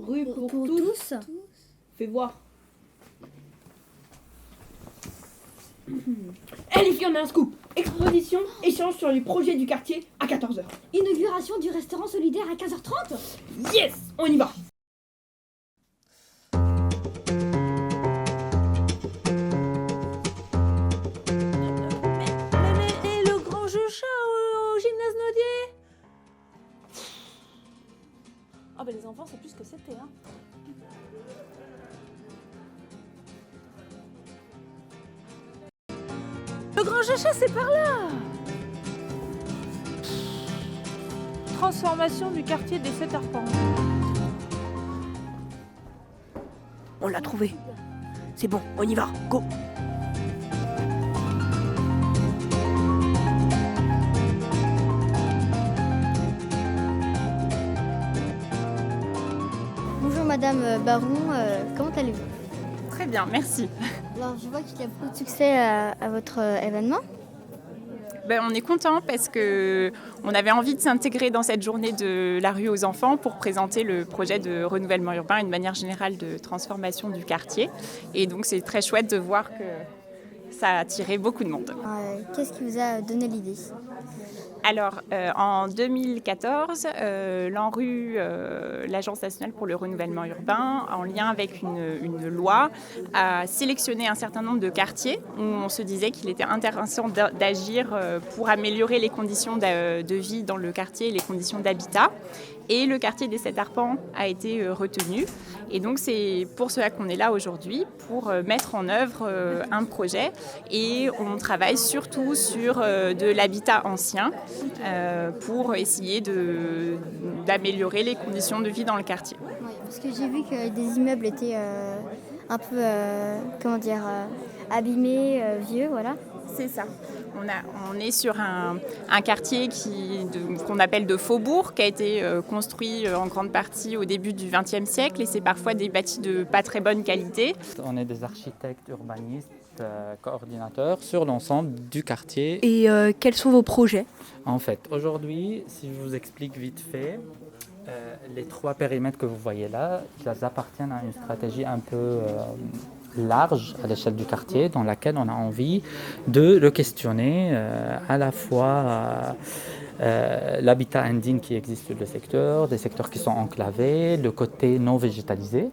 rue pour tous. Fais voir. Eh les filles, on a un scoop. Exposition, échange sur les projets du quartier à 14h. Inauguration du restaurant solidaire à 15h30. Yes, on y va. Et le grand jeu chat au gymnase Nodier. Ah bah les enfants c'est plus ce que c'était hein. Le grand jeu chat c'est par là. Transformation du quartier des 7 arpents. On l'a trouvé. C'est bon, on y va. Go. Bonjour Madame Baron, comment allez-vous? Très bien, merci. Alors je vois qu'il y a beaucoup de succès à votre événement. On est content parce que on avait envie de s'intégrer dans cette journée de la rue aux enfants pour présenter le projet de renouvellement urbain et de manière générale de transformation du quartier. Et donc c'est très chouette de voir que ça a attiré beaucoup de monde. Qu'est-ce qui vous a donné l'idée? Alors, en 2014, l'ANRU, l'Agence nationale pour le renouvellement urbain, en lien avec une loi, a sélectionné un certain nombre de quartiers où on se disait qu'il était intéressant d'agir pour améliorer les conditions de vie dans le quartier et les conditions d'habitat. Et le quartier des 7 arpents a été retenu. Et donc c'est pour cela qu'on est là aujourd'hui, pour mettre en œuvre un projet. Et on travaille surtout sur de l'habitat ancien pour essayer d'améliorer les conditions de vie dans le quartier. Oui, parce que j'ai vu que des immeubles étaient un peu, abîmés, vieux, voilà. C'est ça. On est sur un quartier qu'on appelle de faubourg, qui a été construit en grande partie au début du XXe siècle et c'est parfois des bâtis de pas très bonne qualité. On est des architectes urbanistes, coordinateurs sur l'ensemble du quartier. Et quels sont vos projets? En fait, aujourd'hui, si je vous explique vite fait, les 3 périmètres que vous voyez là, ils appartiennent à une stratégie un peu large à l'échelle du quartier dans laquelle on a envie de le questionner à la fois l'habitat indigne qui existe sur le secteur, des secteurs qui sont enclavés, le côté non végétalisé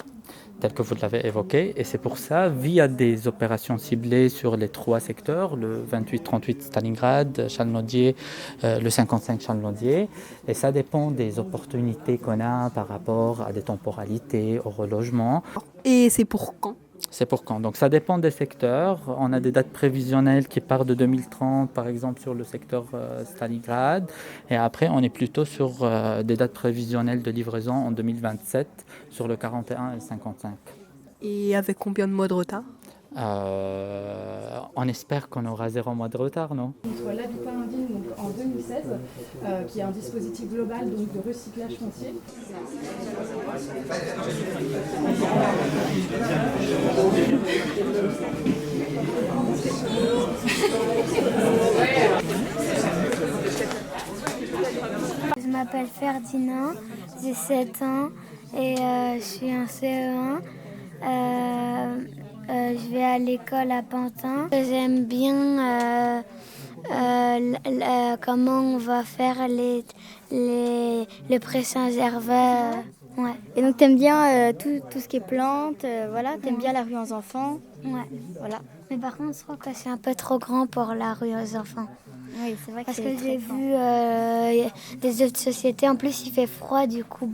tel que vous l'avez évoqué, et c'est pour ça, via des opérations ciblées sur les 3 secteurs, le 28-38 Stalingrad, Chalnodier, le 55 Chalnodier, et ça dépend des opportunités qu'on a par rapport à des temporalités, au relogement. Et c'est pour quand? C'est pour quand? Donc ça dépend des secteurs. On a des dates prévisionnelles qui partent de 2030, par exemple sur le secteur Stalingrad. Et après, on est plutôt sur des dates prévisionnelles de livraison en 2027 sur le 41 et le 55. Et avec combien de mois de retard? On espère qu'on aura 0 mois de retard, non? L'habitat indigne donc, en 2016, qui est un dispositif global donc, de recyclage foncier. Je m'appelle Ferdinand, j'ai 7 ans et je suis en CE1. Je vais à l'école à Pantin. J'aime bien comment on va faire le pré Saint-Gervais. Ouais. Et donc t'aimes bien tout ce qui est plantes, voilà, t'aimes bien la rue aux enfants. Ouais. Voilà. Mais par contre, je trouve que c'est un peu trop grand pour la rue aux enfants. Oui, c'est vrai que Parce c'est que très j'ai grand. vu des autres sociétés. En plus, il fait froid, du coup,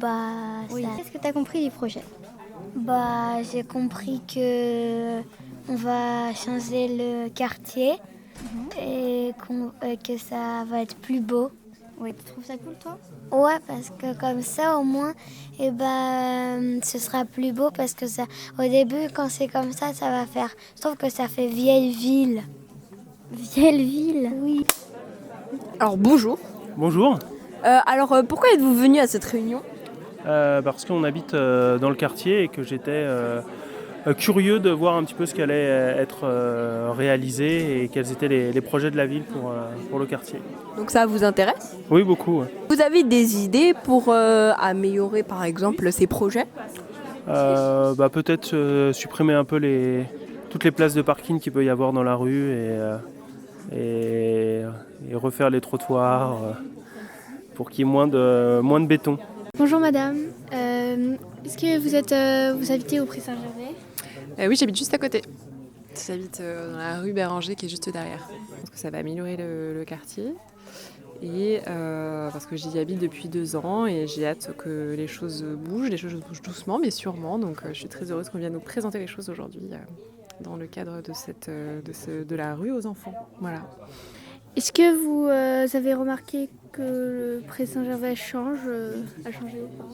Oui. Qu'est-ce que tu as compris du projet? J'ai compris que on va changer le quartier et que ça va être plus beau. Oui, tu trouves ça cool, toi? Ouais, parce que comme ça, au moins, ce sera plus beau parce que ça, au début, quand c'est comme ça va faire. Je trouve que ça fait vieille ville. Vieille ville? Oui. Alors bonjour. Bonjour. Pourquoi êtes-vous venu à cette réunion? Parce qu'on habite dans le quartier et que j'étais curieux de voir un petit peu ce qui allait être réalisé et quels étaient les projets de la ville pour le quartier. Donc ça vous intéresse? Oui, beaucoup. Ouais. Vous avez des idées pour améliorer par exemple ces projets? Peut-être supprimer un peu toutes les places de parking qu'il peut y avoir dans la rue et refaire les trottoirs pour qu'il y ait moins de béton. Bonjour madame, est-ce que vous habitez au Pré Saint-Gervais? Oui, j'habite juste à côté. J'habite dans la rue Béranger qui est juste derrière. Je pense que ça va améliorer le quartier. Et parce que j'y habite depuis 2 ans et j'ai hâte que les choses bougent doucement mais sûrement. Donc je suis très heureuse qu'on vienne nous présenter les choses aujourd'hui dans le cadre de la rue aux enfants. Voilà. Est-ce que vous avez remarqué que le Pré Saint-Gervais a changé ou pas?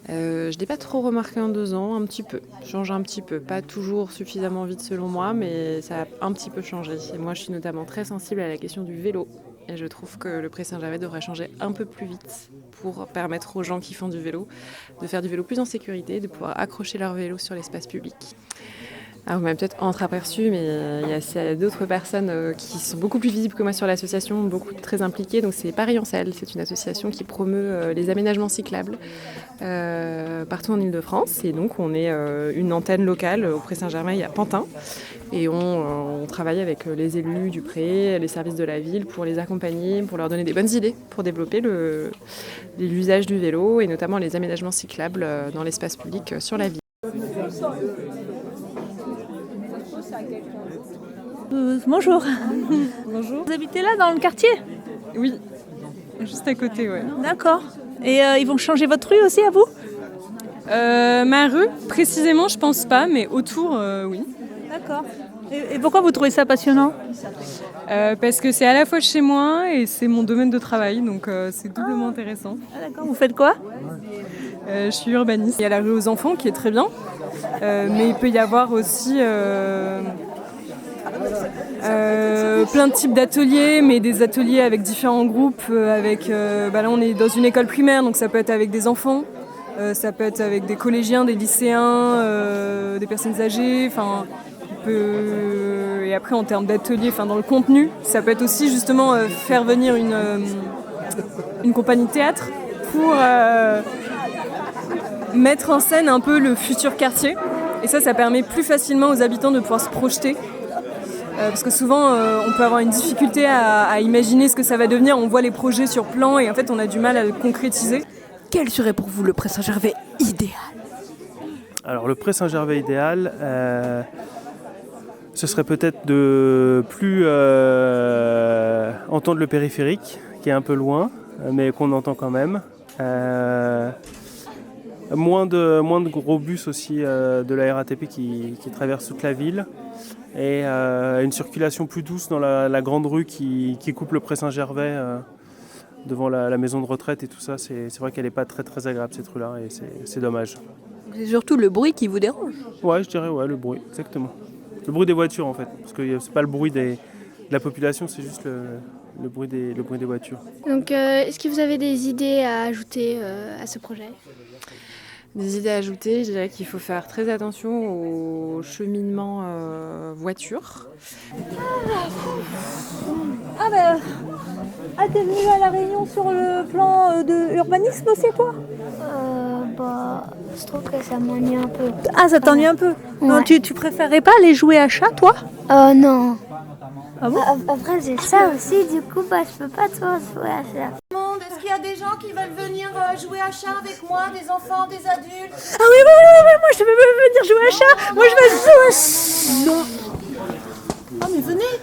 Je ne l'ai pas trop remarqué en 2 ans, un petit peu. Change un petit peu, pas toujours suffisamment vite selon moi, mais ça a un petit peu changé. Et moi, je suis notamment très sensible à la question du vélo. Et je trouve que le Pré Saint-Gervais devrait changer un peu plus vite pour permettre aux gens qui font du vélo de faire du vélo plus en sécurité, de pouvoir accrocher leur vélo sur l'espace public. Alors, vous m'avez peut-être entreaperçu, mais il y a d'autres personnes qui sont beaucoup plus visibles que moi sur l'association, beaucoup très impliquées. Donc c'est Paris en Selle, c'est une association qui promeut les aménagements cyclables partout en Ile-de-France. Et donc on est une antenne locale au Pré Saint-Germain à Pantin. Et on travaille avec les élus du Pré, les services de la ville pour les accompagner, pour leur donner des bonnes idées, pour développer l'usage du vélo et notamment les aménagements cyclables dans l'espace public sur la ville. Bonjour. Bonjour. Vous habitez là dans le quartier? Oui, juste à côté, ouais. D'accord. Et ils vont changer votre rue aussi à vous? Ma rue, précisément, je pense pas, mais autour, oui. D'accord. Et pourquoi vous trouvez ça passionnant? Parce que c'est à la fois chez moi et c'est mon domaine de travail, donc c'est doublement intéressant. Ah, d'accord. Vous faites quoi? Je suis urbaniste. Il y a la rue aux enfants qui est très bien, mais il peut y avoir aussi plein de types d'ateliers, mais des ateliers avec différents groupes. Là, on est dans une école primaire, donc ça peut être avec des enfants, ça peut être avec des collégiens, des lycéens, des personnes âgées. Et après, en termes d'ateliers, dans le contenu, ça peut être aussi justement faire venir une compagnie de théâtre pour mettre en scène un peu le futur quartier. Et ça permet plus facilement aux habitants de pouvoir se projeter. Parce que souvent, on peut avoir une difficulté à imaginer ce que ça va devenir. On voit les projets sur plan et en fait, on a du mal à le concrétiser. Quel serait pour vous le Pré Saint-Gervais idéal? Alors, le Pré Saint-Gervais idéal, ce serait peut-être de plus entendre le périphérique, qui est un peu loin, mais qu'on entend quand même. Moins de gros bus aussi de la RATP qui traverse toute la ville. Et une circulation plus douce dans la grande rue qui coupe le Pré Saint-Gervais devant la maison de retraite et tout ça. C'est vrai qu'elle n'est pas très très agréable cette rue-là et c'est dommage. C'est surtout le bruit qui vous dérange? Ouais, je dirais le bruit, exactement. Le bruit des voitures en fait, parce que c'est pas le bruit de la population, c'est juste le bruit des voitures. Donc est-ce que vous avez des idées à ajouter à ce projet? Des idées à ajouter, je dirais qu'il faut faire très attention au cheminement voiture. T'es venue à la réunion sur le plan de urbanisme aussi, toi? Je trouve que ça m'ennuie un peu. Ah, ça t'ennuie un peu? Ouais. Non, tu préférais pas aller jouer à chat, toi? Non. Ah bon? Après, j'ai ça aussi, du coup, je peux pas trop jouer à ça. Est-ce qu'il y a des gens qui veulent venir jouer à chat avec moi, des enfants, des adultes? Ah oui, moi je veux venir jouer à chat. Moi je veux jouer à chat. Non. Oh mais venez.